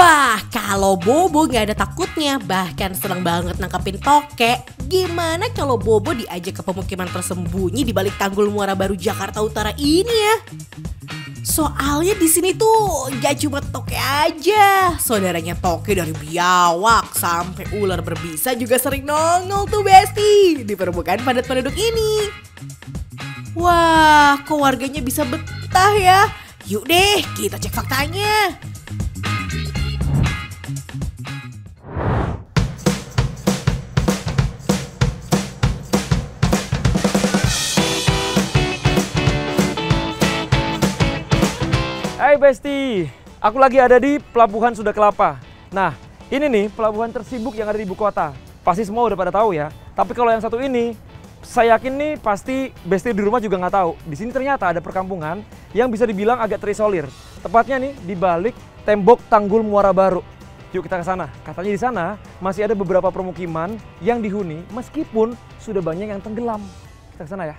Wah, kalau Bobo nggak ada takutnya, bahkan senang banget nangkapin tokek. Gimana kalau Bobo diajak ke pemukiman tersembunyi di balik Tanggul Muara Baru Jakarta Utara ini ya? Soalnya di sini tuh gak cuma toke aja, saudaranya toke dari biawak sampai ular berbisa juga sering nongol tuh Besti di permukaan padat penduduk ini. Wah, kok warganya bisa betah ya? Yuk deh, kita cek faktanya. Hai Besti, aku lagi ada di Pelabuhan Sunda Kelapa. Nah, ini nih pelabuhan tersibuk yang ada di ibu kota. Pasti semua udah pada tahu ya. Tapi kalau yang satu ini, saya yakin nih pasti Besti di rumah juga nggak tahu. Di sini ternyata ada perkampungan yang bisa dibilang agak terisolir. Tepatnya nih di balik tembok Tanggul Muara Baru. Yuk kita ke sana. Katanya di sana masih ada beberapa permukiman yang dihuni meskipun sudah banyak yang tenggelam. Kita ke sana ya.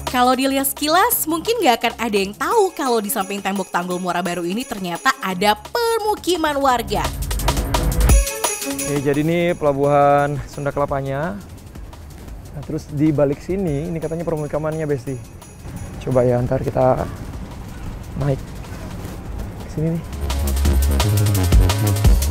Kalau dilihat sekilas, mungkin nggak akan ada yang tahu kalau di samping tembok Tanggul Muara Baru ini ternyata ada permukiman warga. Oke, jadi ini pelabuhan Sunda Kelapanya. Nah, terus di balik sini, ini katanya permukimannya Besti. Coba ya, ntar kita naik ke sini nih.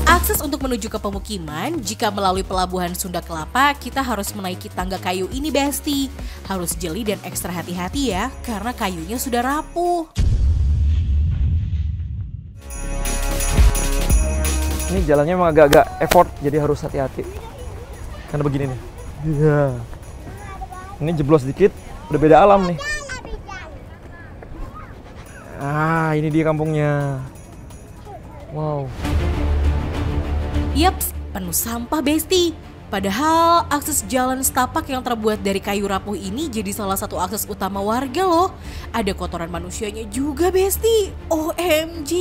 Akses untuk menuju ke pemukiman, jika melalui pelabuhan Sunda Kelapa, kita harus menaiki tangga kayu ini Besti. Harus jeli dan ekstra hati-hati ya, karena kayunya sudah rapuh. Ini jalannya emang agak-agak effort, jadi harus hati-hati. Karena begini nih. Iya. Ini jeblos dikit, udah beda alam nih. Ah, ini dia kampungnya. Wow. Yaps, penuh sampah Besti. Padahal akses jalan setapak yang terbuat dari kayu rapuh ini jadi salah satu akses utama warga loh. Ada kotoran manusianya juga Besti. OMG.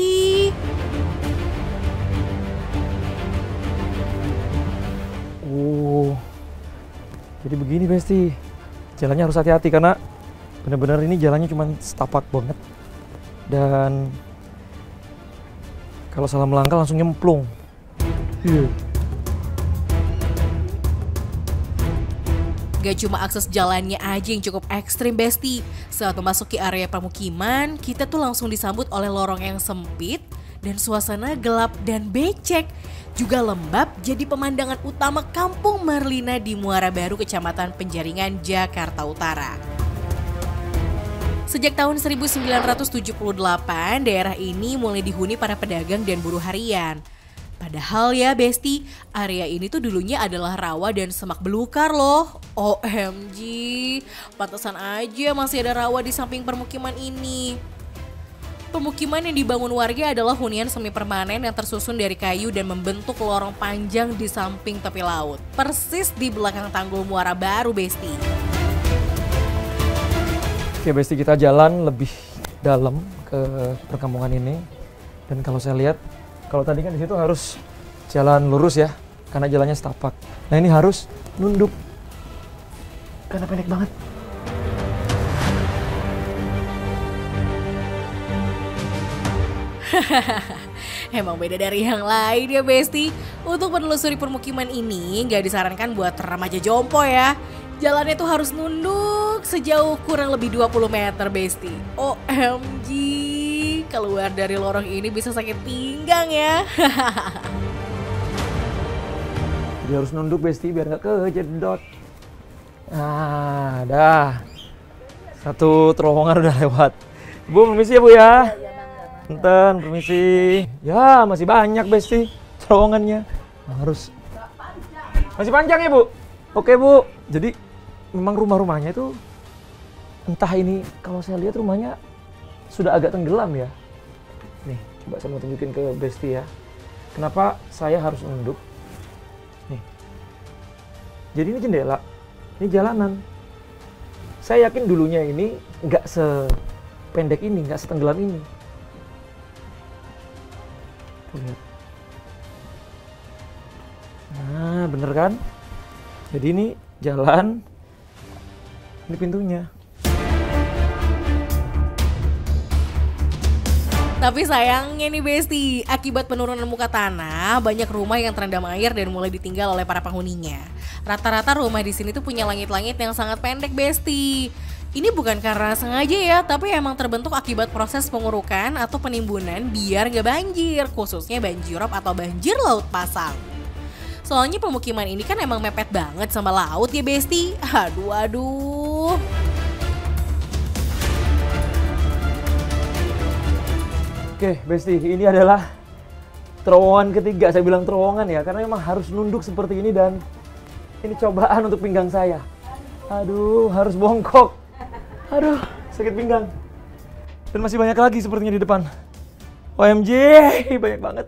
Jadi begini Besti. Jalannya harus hati-hati karena benar-benar ini jalannya cuma setapak banget. Dan kalau salah melangkah langsung nyemplung. Gak cuma akses jalannya aja yang cukup ekstrim Besti. Saat memasuki area permukiman, kita tuh langsung disambut oleh lorong yang sempit dan suasana gelap dan becek. Juga lembab jadi pemandangan utama Kampung Marlina di Muara Baru, Kecamatan Penjaringan, Jakarta Utara. Sejak tahun 1978, daerah ini mulai dihuni para pedagang dan buruh harian. Padahal ya Besti, area ini tuh dulunya adalah rawa dan semak belukar loh. OMG, pantesan aja masih ada rawa di samping permukiman ini. Pemukiman yang dibangun warga adalah hunian semi permanen yang tersusun dari kayu dan membentuk lorong panjang di samping tepi laut. Persis di belakang Tanggul Muara Baru Besti. Oke Besti, kita jalan lebih dalam ke perkampungan ini. Dan kalau saya lihat, kalau tadi kan di situ harus jalan lurus ya, karena jalannya setapak. Nah ini harus nunduk, karena pendek banget. Emang beda dari yang lain ya Besti. Untuk menelusuri permukiman ini nggak disarankan buat remaja jompo ya. Jalannya tuh harus nunduk sejauh kurang lebih 20 meter Besti. OMG, keluar dari lorong ini bisa sakit pinggang ya. Jadi harus nunduk Besti biar nggak kejedot. Nah, dah. Satu terowongan udah lewat. Bu, permisi ya Bu ya. Enten, permisi. Ya, masih banyak Besti terowongannya. Harus. Masih panjang ya Bu? Oke Bu. Jadi memang rumah-rumahnya itu entah ini, kalau saya lihat rumahnya sudah agak tenggelam ya. Nih, coba saya mau tunjukin ke Besti ya. Kenapa saya harus nunduk? Nih. Jadi ini jendela, ini jalanan. Saya yakin dulunya ini nggak sependek ini, nggak setenggelam ini. Tuh, lihat. Nah, bener kan? Jadi ini jalan, ini pintunya. Tapi sayangnya nih Besti, akibat penurunan muka tanah, banyak rumah yang terendam air dan mulai ditinggal oleh para penghuninya. Rata-rata rumah di sini tuh punya langit-langit yang sangat pendek Besti. Ini bukan karena sengaja ya, tapi emang terbentuk akibat proses pengurukan atau penimbunan biar gak banjir, khususnya banjirop atau banjir laut pasang. Soalnya pemukiman ini kan emang mepet banget sama laut ya Besti. Aduh. Oke Besti, ini adalah terowongan ketiga. Saya bilang terowongan ya, karena memang harus nunduk seperti ini dan ini cobaan untuk pinggang saya. Aduh, harus bongkok. Aduh, sakit pinggang. Dan masih banyak lagi sepertinya di depan. OMG, banyak banget.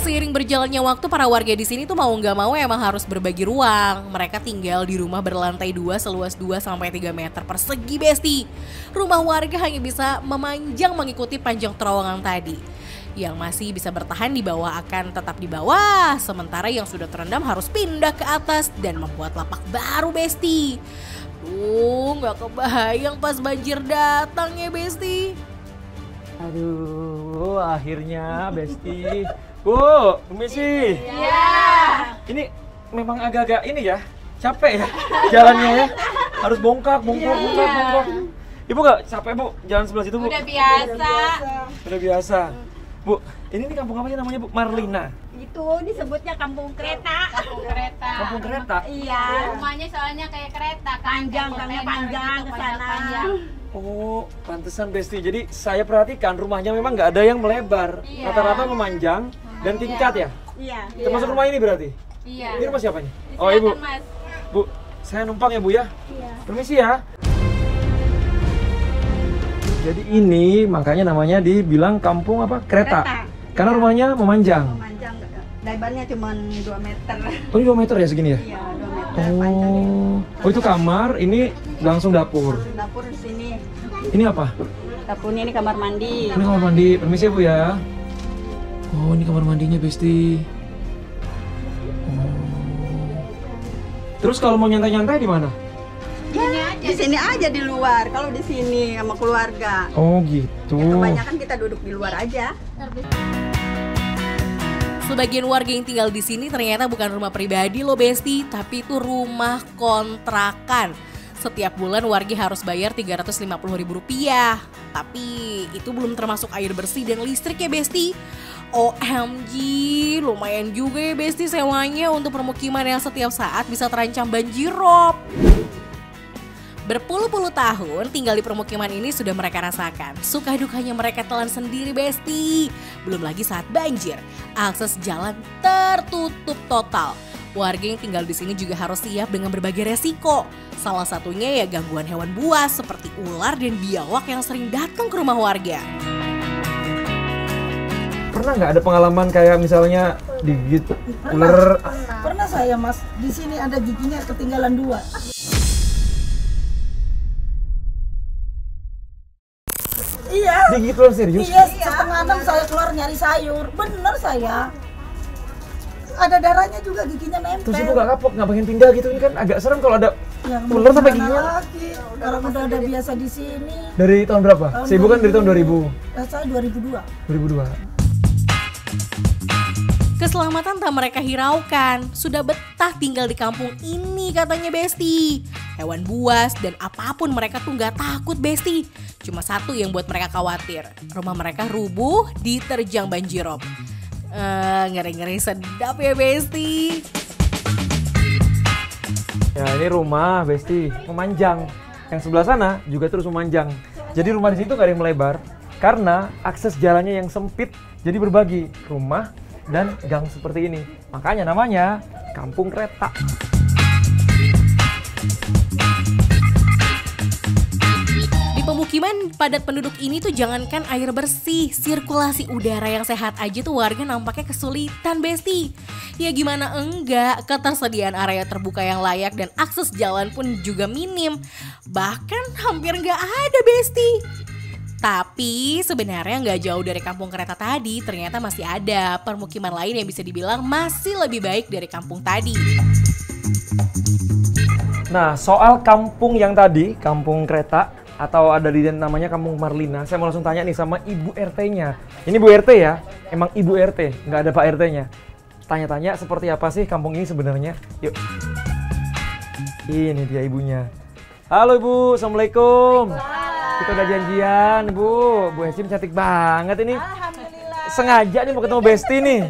Seiring berjalannya waktu, para warga di sini tuh mau nggak mau emang harus berbagi ruang. Mereka tinggal di rumah berlantai 2 seluas 2-3 meter persegi Besti. Rumah warga hanya bisa memanjang mengikuti panjang terowongan tadi. Yang masih bisa bertahan di bawah akan tetap di bawah, sementara yang sudah terendam harus pindah ke atas dan membuat lapak baru Besti. Nggak kebayang pas banjir datang ya Besti. Aduh, akhirnya Besti. Bu, permisi. Iya. Ini memang agak-agak ini ya, capek ya jalannya ya. Harus bongkak. Ibu nggak capek Bu, jalan sebelah situ Bu? Udah biasa. Udah biasa. Bu, ini nih kampung apa sih namanya Bu? Marlina. Itu disebutnya kampung kereta. Kampung kereta. Kampung kereta. Iya. Rumahnya soalnya kayak kereta kan. Panjang, Kayak gangnya kontainer panjang gitu, ke sana. panjang. Oh, pantesan Besti. Jadi saya perhatikan rumahnya memang nggak ada yang melebar. Iya. Rata-rata memanjang dan tingkat ya. Iya. Termasuk rumah ini berarti? Iya. Ini rumah siapanya? Oh Ibu. Silakan, Mas. Bu, saya numpang ya Bu ya. Iya. Permisi ya. Jadi ini makanya namanya dibilang kampung apa? Kereta. Kereta. Karena rumahnya memanjang. Memanjang, lebarnya cuma 2 meter. Oh, ini 2 meter ya segini ya? Iya, 2 meter panjangnya. Oh, itu kamar, ini langsung dapur. Dapur di sini. Ini apa? Dapurnya ini kamar mandi. Ini kamar mandi. Permisi ya Bu ya. Oh, ini kamar mandinya Besti. Oh. Terus kalau mau nyantai-nyantai di mana? Di sini aja di luar. Kalau di sini sama keluarga. Oh, gitu. Ya, kebanyakan kita duduk di luar aja. Sebagian warga yang tinggal di sini ternyata bukan rumah pribadi loh Besti, tapi itu rumah kontrakan. Setiap bulan warga harus bayar Rp350.000. Tapi itu belum termasuk air bersih dan listrik ya Besti. OMG, lumayan juga ya Besti sewanya untuk permukiman yang setiap saat bisa terancam banjirop. Berpuluh-puluh tahun tinggal di permukiman ini sudah mereka rasakan. Suka dukanya mereka telan sendiri Besti. Belum lagi saat banjir, akses jalan tertutup total. Warga yang tinggal di sini juga harus siap dengan berbagai resiko. Salah satunya ya gangguan hewan buas seperti ular dan biawak yang sering datang ke rumah warga. Pernah nggak ada pengalaman kayak misalnya digigit ular? Pernah saya Mas, di sini ada giginya ketinggalan 2. Iya. Digigit ular serius? Iya, setengah 6 saya keluar nyari sayur. Bener saya. Ada darahnya juga, giginya nempel. Terus Ibu nggak kapok, nggak pengen pindah gitu? Ini kan agak serem kalau ada Ya, ular sampai gimana giginya. lagi? Orang udah ada biasa di sini. Dari tahun berapa? Ibu kan dari tahun 2000. Saya 2002. 2002. Keselamatan tak mereka hiraukan, sudah betah tinggal di kampung ini katanya Besti. Hewan buas dan apapun mereka tuh nggak takut Besti. Cuma satu yang buat mereka khawatir, rumah mereka rubuh diterjang banjirop. Ngeri-ngeri sedap ya Besti. Ya ini rumah Besti, memanjang. Yang sebelah sana juga terus memanjang. Jadi rumah di situ nggak ada yang melebar. Karena akses jalannya yang sempit, jadi berbagi rumah dan gang seperti ini. Makanya namanya Kampung Kereta. Di pemukiman padat penduduk ini tuh jangankan air bersih, sirkulasi udara yang sehat aja tuh warga nampaknya kesulitan Besti. Ya gimana enggak, ketersediaan area terbuka yang layak dan akses jalan pun juga minim. Bahkan hampir nggak ada Besti. Tapi sebenarnya nggak jauh dari kampung kereta tadi, ternyata masih ada permukiman lain yang bisa dibilang masih lebih baik dari kampung tadi. Nah, soal kampung yang tadi, kampung kereta, atau ada di namanya Kampung Marlina, saya mau langsung tanya nih sama Ibu RT-nya. Ini Bu RT ya? Emang Ibu RT, nggak ada Pak RT-nya. Tanya-tanya seperti apa sih kampung ini sebenarnya? Yuk. Ini dia ibunya. Halo Ibu, Assalamualaikum. Kita udah janjian, Bu. Bu Hesim cantik banget ini. Alhamdulillah. Sengaja nih mau ketemu Besti nih.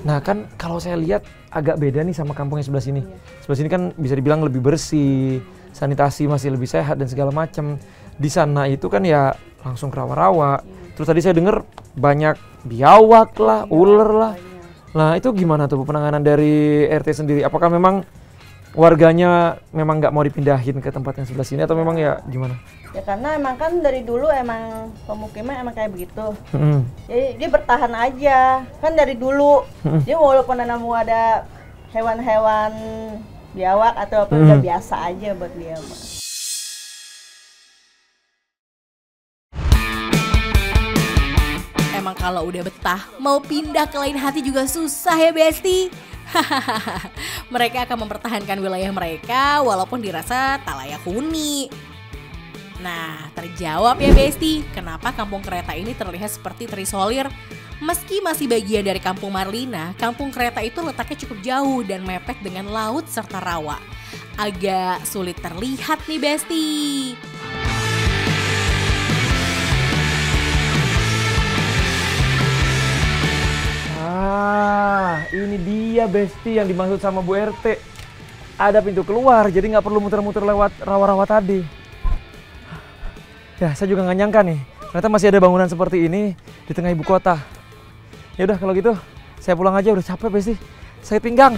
Nah kan kalau saya lihat agak beda nih sama kampung yang sebelah sini. Sebelah sini kan bisa dibilang lebih bersih, sanitasi masih lebih sehat dan segala macam. Di sana itu kan ya langsung ke rawa-rawa. Terus tadi saya dengar banyak biawak lah, ular lah. Nah itu gimana tuh penanganan dari RT sendiri? Apakah memang warganya memang nggak mau dipindahin ke tempat yang sebelah sini atau memang ya gimana? Ya karena emang kan dari dulu emang pemukiman emang kayak begitu. Hmm. Jadi dia bertahan aja kan dari dulu. Dia walaupun ada hewan-hewan biawak atau apa udah biasa aja buat dia mah. Emang kalau udah betah, mau pindah ke lain hati juga susah ya Besti. Mereka akan mempertahankan wilayah mereka walaupun dirasa tak layak huni. Nah, terjawab ya Besti, kenapa kampung kereta ini terlihat seperti terisolir. Meski masih bagian dari Kampung Marlina, kampung kereta itu letaknya cukup jauh dan mepet dengan laut serta rawa. Agak sulit terlihat nih Besti. Ini dia Besti yang dimaksud sama Bu RT. Ada pintu keluar, jadi nggak perlu muter-muter lewat rawa-rawa tadi. Ya, saya juga nggak nyangka nih, ternyata masih ada bangunan seperti ini di tengah ibu kota. Ya udah kalau gitu, saya pulang aja, udah capek Besti. Saya pinggang.